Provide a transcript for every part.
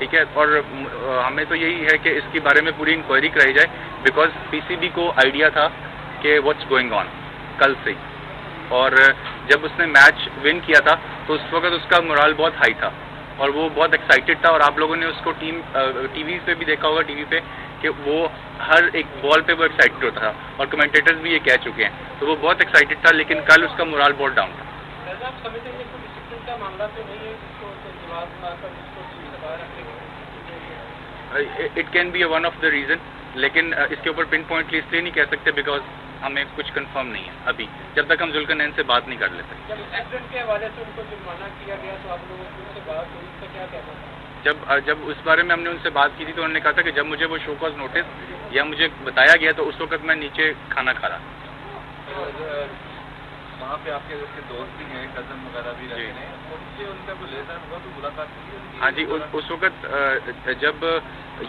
ठीक है। और हमें तो यही है कि इसके बारे में पूरी इंक्वायरी कराई जाए, बिकॉज पीसीबी को आइडिया था कि व्हाट्स गोइंग ऑन कल से, और जब उसने मैच विन किया था तो उस वक्त उसका मोरल बहुत हाई था और वो बहुत एक्साइटेड था, और आप लोगों ने उसको टीवी पे भी देखा होगा, टीवी पे, कि वो हर एक बॉल पे वो एक्साइटेड होता था, और कमेंटेटर्स भी ये कह चुके हैं, तो वो बहुत एक्साइटेड था, लेकिन कल उसका मोरल बहुत डाउन था। आप समझते हैं कि डिसिप्लिन का मामला तो नहीं है it can B one of the reason, लेकिन इसके ऊपर पिन पॉइंटली इसलिए नहीं कह सकते बिकॉज हमें कुछ कंफर्म नहीं है अभी, जब तक हम जुल्करनैन से बात नहीं कर लेते। जब एक्सीडेंट के हवाले से उनको जुर्माना किया गया तो आप लोगों की उनसे बात हुई, उसका क्या कहना था? जब उस बारे में हमने उनसे बात की थी तो उन्होंने कहा था कि जब मुझे वो शो कॉज नोटिस या मुझे बताया गया तो उस वक्त मैं नीचे खाना खा रहा। वहाँ पे आपके दोस्त भी हैं, कज़न वगैरह भी रहते हैं, उनसे उनका कोई लेना हुआ तो मुलाकात की? हाँ जी, उस वक्त जब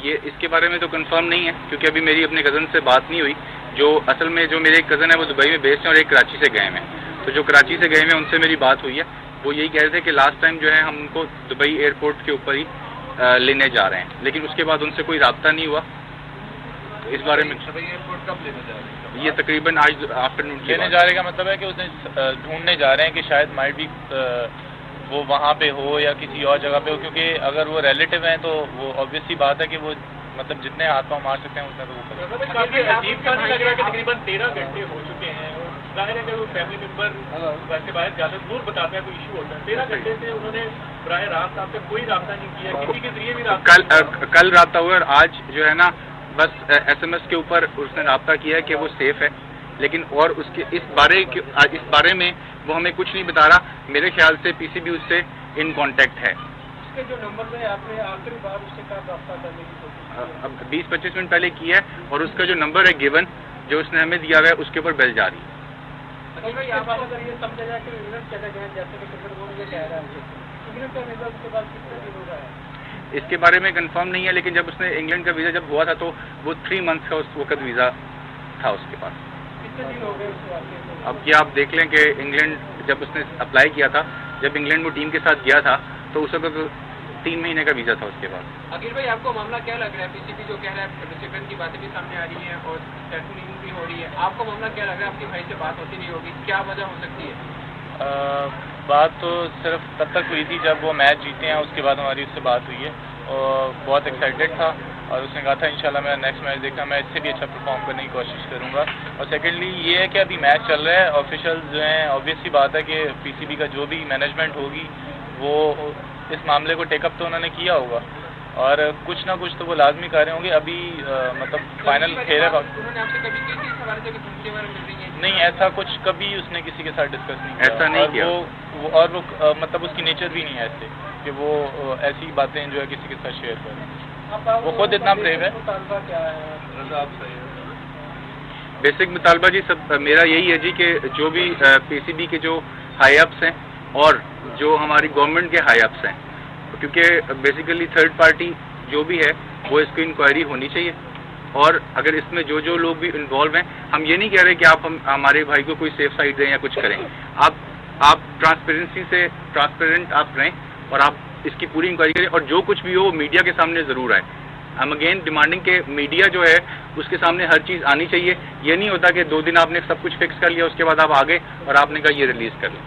ये इसके बारे में तो कंफर्म नहीं है क्योंकि अभी मेरी अपने कज़न से बात नहीं हुई। जो असल में जो मेरे एक कज़न है वो दुबई में बेस्ड है और एक कराची से गए हैं, तो जो कराची से गए हैं उनसे मेरी बात हुई है। वो यही कह रहे थे कि लास्ट टाइम जो है हम उनको दुबई एयरपोर्ट के ऊपर ही लेने जा रहे हैं, लेकिन उसके बाद उनसे कोई रब्ता नहीं हुआ। इस बारे में दुबई एयरपोर्ट कब लेने जा रहे हैं? ये तकरीबन आज आफ्टरनून लेने जा रहे का मतलब है कि उसने ढूंढने जा रहे हैं कि शायद माइट भी वो वहाँ पे हो या किसी और जगह पे हो, क्योंकि अगर वो रिलेटिव हैं तो वो ऑब्वियस सी बात है कि वो मतलब जितने हाथ पाँव मार सकते हैं उतना तो वो करें। काफी अजीब सा नहीं लग रहा है कि तकरीबन 13 घंटे हो चुके हैं, जाहिर है कि वो फैमिली मेंबर घर से बाहर जाते जरूर बताते हैं कोई इशू होता है। 13 घंटे से उन्होंने बराह रास्त आपसे कोई रब्ता नहीं किया, किसी के जरिए भी रब्ता? कल रब्ता हुआ और आज जो है ना बस SMS के ऊपर उसने रब्ता किया है कि वो सेफ है, लेकिन और उसके इस बारे में वो हमें कुछ नहीं बता रहा। मेरे ख्याल से पीसीबी उससे इन कांटेक्ट है। उसके जो नंबर है आपने आखिरी बार उससे कब रब्ता करने की कोशिश की? अब 20-25 मिनट पहले किया है और उसका जो नंबर है गिवन जो उसने हमें दिया हुआ है उसके ऊपर बेल जा रही है। भाई आप अगर ये समझा जाए कि इंग्लैंड चले गए जैसे कि क्रिकेट बोर्ड ये कह रहा है, इंग्लैंड का वीजा उसके बाद कितने दिन हो रहा है इसके बारे में कंफर्म नहीं है, लेकिन जब उसने इंग्लैंड का वीज़ा जब हुआ था तो वो 3 मंथ्स का उस वक्त वीज़ा था उसके पास। कितने दिन हो गए उस वाक़े में? अब ये आप देख लें कि इंग्लैंड जब उसने अप्लाई किया था, जब इंग्लैंड वो टीम के साथ गया था तो उस वक्त 3 महीने का वीज़ा था उसके पास। अखिल भाई आपको मामला क्या लग रहा है? पीसीबी जो कह रहा है डिसिप्लिन की बातें भी सामने आ रही हैं और टैटूइंग भी हो रही है, आपको मामला क्या लग रहा है? आपके भाई से बात होती नहीं होगी, क्या वजह हो सकती है? बात तो सिर्फ तब तक हुई थी जब वो मैच जीते हैं, उसके बाद हमारी उससे बात हुई है और बहुत एक्साइटेड था और उसने कहा था इंशाल्लाह मेरा नेक्स्ट मैच देखना, मैं इससे भी अच्छा परफॉर्म करने की कोशिश करूंगा। और सेकेंडली ये है कि अभी मैच चल रहा है, ऑफिशियल जो हैं ऑब्वियस सी बात है कि पीसीबी का जो भी मैनेजमेंट होगी वो इस मामले को टेकअप तो उन्होंने किया होगा और कुछ ना कुछ तो वो लाजमी कर रहे होंगे। अभी मतलब फाइनल खेल है। उन्होंने आपसे कभी की थी इस हवाले से कि धमकी वगैरह मिल रही है? नहीं, ऐसा कुछ कभी उसने किसी के साथ डिस्कस नहीं किया। ऐसा नहीं किया। वो मतलब उसकी नेचर भी नहीं है ऐसे कि वो ऐसी बातें जो है किसी के साथ शेयर करें। वो खुद इतना ब्रेव है। बेसिक मुतालबा जी सब मेरा यही है जी कि जो भी पीसीबी के जो हाई अप्स हैं और जो हमारी गवर्नमेंट के हाई अप्स हैं, क्योंकि बेसिकली थर्ड पार्टी जो भी है वो इसकी इंक्वायरी होनी चाहिए और अगर इसमें जो जो लोग भी इन्वॉल्व हैं, हम ये नहीं कह रहे कि आप हमारे भाई को कोई सेफ साइड दें या कुछ करें, आप ट्रांसपेरेंसी से ट्रांसपेरेंट आप रहें और आप इसकी पूरी इंक्वायरी करें और जो कुछ भी हो वो मीडिया के सामने ज़रूर आए। हम अगेन डिमांडिंग के मीडिया जो है उसके सामने हर चीज़ आनी चाहिए। ये नहीं होता कि 2 दिन आपने सब कुछ फिक्स कर लिया उसके बाद आप आ गए और आपने कहा ये रिलीज़ कर लें,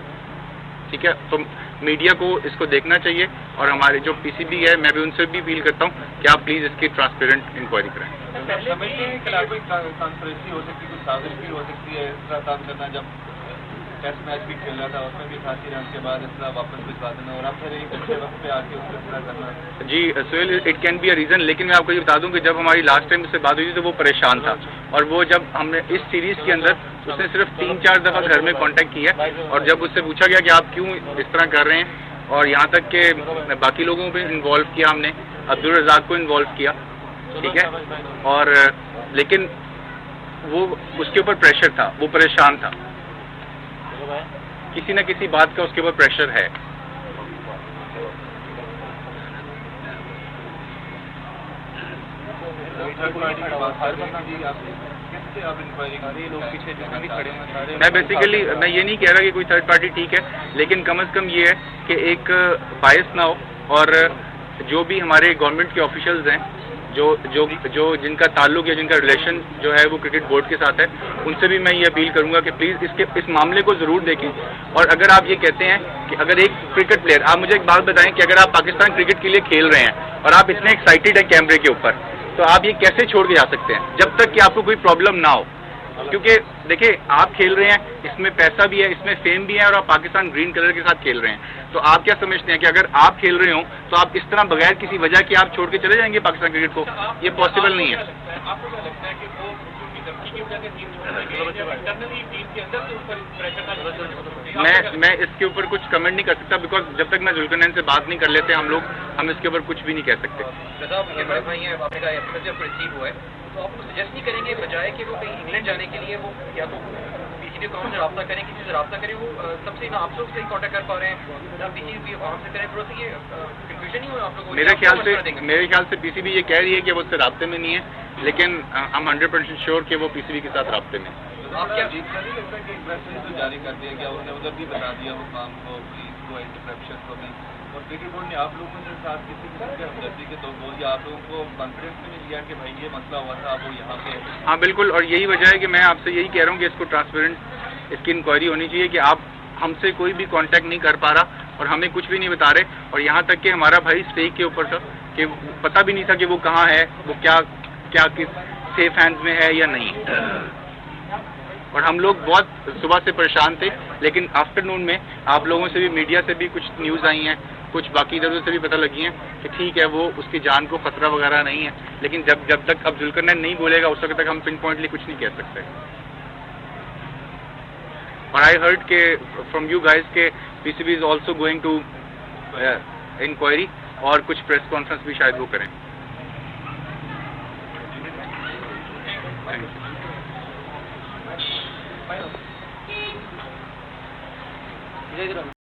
ठीक है। तो मीडिया को इसको देखना चाहिए और हमारे जो पीसीबी है मैं भी उनसे भी अपील करता हूँ कि आप प्लीज़ इसकी ट्रांसपेरेंट इंक्वायरी करें। कोई कॉन्फ्रेंसी हो सकती है, कुछ साजिश भी हो सकती है इस तरह काम करना? जब टेस्ट मैच भी खेल रहा था उसमें भी 88 रन के बाद इस तरह वापस भिजवा देना और अब फिर एक अच्छे वक्त पे आके उसको पूरा करना। जी Sohail, it can be a reason, लेकिन मैं आपको ये बता दूं कि जब हमारी लास्ट टाइम उससे बात हुई थी तो वो परेशान था और वो जब हमने इस सीरीज़ के अंदर उसने सिर्फ 3-4 दफ़ा घर में कांटेक्ट किया और जब उससे पूछा गया कि आप क्यों इस तरह कर रहे हैं और यहाँ तक कि बाकी लोगों को इन्वॉल्व किया, हमने अब्दुल रज़ाक को इन्वॉल्व किया, ठीक है, और लेकिन वो उसके ऊपर प्रेशर था, वो परेशान था, किसी न किसी बात का उसके ऊपर प्रेशर है। मैं बेसिकली मैं ये नहीं कह रहा कि कोई थर्ड पार्टी ठीक है, लेकिन कम से कम ये है कि एक बायस ना हो और जो भी हमारे गवर्नमेंट के ऑफिशियल्स हैं, जो जिनका ताल्लुक या जिनका रिलेशन जो है वो क्रिकेट बोर्ड के साथ है, उनसे भी मैं ये अपील करूंगा कि प्लीज़ इस मामले को ज़रूर देखें। और अगर आप ये कहते हैं कि अगर एक क्रिकेट प्लेयर, आप मुझे एक बात बताएं कि अगर आप पाकिस्तान क्रिकेट के लिए खेल रहे हैं और आप इतने एक्साइटेड हैं कैमरे के ऊपर, तो आप ये कैसे छोड़ के जा सकते हैं जब तक कि आपको कोई प्रॉब्लम ना हो? क्योंकि देखिए, आप खेल रहे हैं, इसमें पैसा भी है, इसमें फेम भी है, और आप पाकिस्तान ग्रीन कलर के साथ खेल रहे हैं। तो आप क्या समझते हैं कि अगर आप खेल रहे हो तो आप इस तरह बगैर किसी वजह के आप छोड़ के चले जाएंगे पाकिस्तान क्रिकेट को? ये पॉसिबल नहीं है। आपको क्या लगता है कि वो उनकी धमकी की वजह से टीम छोड़ देंगे या इंटरनली टीम के अंदर से उन पर प्रेशर का? मैं इसके ऊपर कुछ कमेंट नहीं कर सकता, बिकॉज जब तक मैं जुल्करनैन से बात नहीं कर लेते हम इसके ऊपर कुछ भी नहीं कह सकते। रज़ा आपके बड़े भाई हैं, आपने कहा एफएसएफ रिसीव हुआ है, तो आप उनको सजेस्ट नहीं करेंगे बजाय कि वो कहीं इंग्लैंड जाने के लिए वो या तो पीसीबी अकाउंट से रब्ता करें, किसी से रब्ता करें, वो सबसे ना आप लोग से कॉन्टैक्ट कर पा रहे हैं ना पीसीबी अकाउंट से करें, थोड़ा सा ये कन्फ्यूजन नहीं हो आप लोगों को? मेरे ख्याल से पीसीबी ये कह रही है कि वो उससे राब्ते में नहीं है, लेकिन हम 100% श्योर कि वो पीसीबी के साथ राब्ते में। आप क्या जीत कर नहीं लगता कि एक प्रेस रिलीज तो जारी कर दिया गया, उन्होंने उधर भी बता दिया वो काम को, पुलिस को, एंटी करप्शन को भी, और क्रिकेट बोर्ड ने आप लोगों के साथ किसी किस्म के हमदर्दी के तो बोल दिया, आप लोगों को कॉन्फिडेंस भी नहीं लिया कि भाई ये मसला हुआ था, आप वो यहाँ पे? हाँ बिल्कुल, और यही वजह है कि मैं आपसे यही कह रहा हूँ कि इसको ट्रांसपेरेंट इसकी इंक्वायरी होनी चाहिए कि आप हमसे कोई भी कांटेक्ट नहीं कर पा रहा और हमें कुछ भी नहीं बता रहे, और यहाँ तक कि हमारा भाई स्टेक के ऊपर था कि पता भी नहीं था कि वो कहाँ है, वो क्या किस सेफ हैंड्स में है या नहीं। और हम लोग बहुत सुबह से परेशान थे, लेकिन आफ्टरनून में आप लोगों से भी, मीडिया से भी कुछ न्यूज़ आई हैं, कुछ बाकी इधर से भी पता लगी हैं कि ठीक है वो उसकी जान को खतरा वगैरह नहीं है, लेकिन जब तक अब जुल्करनैन नहीं बोलेगा उस वक्त तक हम पिन पॉइंटली कुछ नहीं कह सकते। और आई हर्ड के फ्रॉम यू गाइज के PCB is also going to inquiry, और कुछ प्रेस कॉन्फ्रेंस भी शायद वो करें। Thank you.